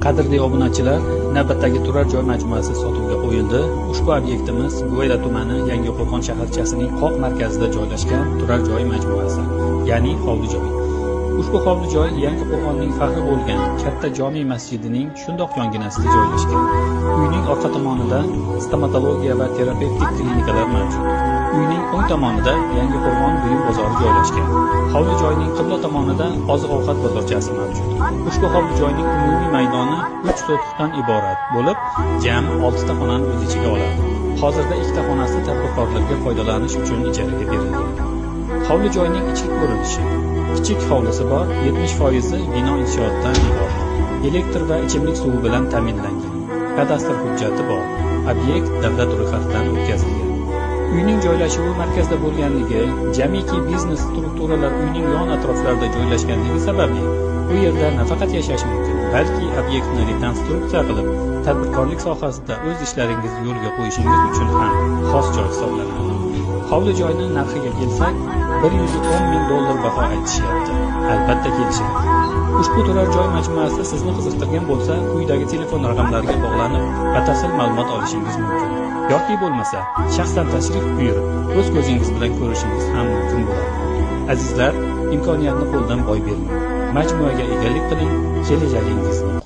Qadrli obunachilar, navbatdagi turar joy majmuasi sotuvga qo'yildi. Ushbu obyektimiz Go'yla tumani Yangiqo'rg'on shaharchasining qoq markazida joylashgan turar joy majmuasi, ya'ni hovli joy. Ushbu hovli joy Yangiqo'rg'onning faxri bo'lgan katta jome masjidining shundoq yonginasida joylashgan. Uyning orqa tomonida stomatologiya va terapevtik klinikalar mavjud. Uyning o'ng tomonida Yangiqo'rg'on buyum bozori joylashgan. Hovli joyning qibla tomonida oziq-ovqat bozorchasi mavjud. Ushbu hovli joyning umumiy maydoni 3 sotixdan iborat bo'lib, jami 6 ta xonani o'z ichiga oladi. Hozirda 2 ta xonasi tadbirkorlarga foydalanish uchun ijaraga berilgan. Hovli joyning ichki ko'rinishi: kichik hovlisi bor, 70% bino inshootdan iborat. Elektr va ichimlik suvi bilan ta'minlangan. Kadastr hujjati bor. Obyekt davlat ro'yxatidan o'tkazilgan. Uyning joylashuvi markazda bo'lganligi, jamiki biznes strukturalar uyning yon atroflarida joylashganligi sababli bu yerda nafaqat yashash mumkin, balki obyektni rekonstruksiya qilib, tadbirkorlik sohasida o'z ishlaringizni yo'lga qo'yishingiz uchun ham xos joy hisoblanadi. Hovli joyning narxiga kelsak, $110 ming baho aytishyapti. Albatta kelishadi. Ushbu turar joy majmuasi sizni qiziqtirgan bo'lsa, quyidagi telefon raqamlariga bog'lanib, batafsil ma'lumot olishingiz mumkin. Yoki bo'lmasa, shaxsan tashrif buyurib, o'z ko'zingiz bilan ko'rishingiz ham mumkin bo'ladi. Azizlar, imkoniyatni qo'ldan boy bermang. Majmuaga egalik qiling, kelajagingizni